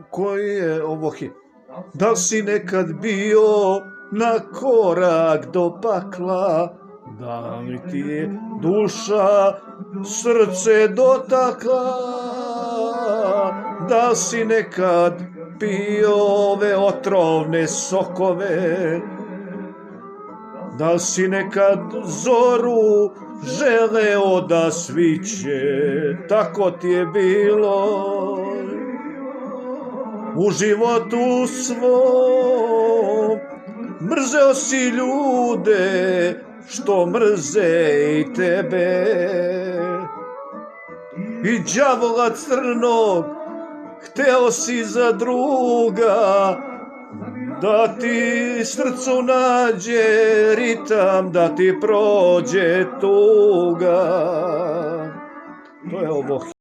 Koji je ovo hit? Da li si nekad bio na korak do pakla, da li ti je duša srce dotakla, da li si nekad pio ove otrovne sokove, da li si nekad zoru želeo da sviće, tako ti je bilo u životu svom. Mrzeo si ljude što mrze i tebe, i đavola crnog hteo si za druga, da ti srcu nađe ritam, da ti prođe tuga. To je ovo.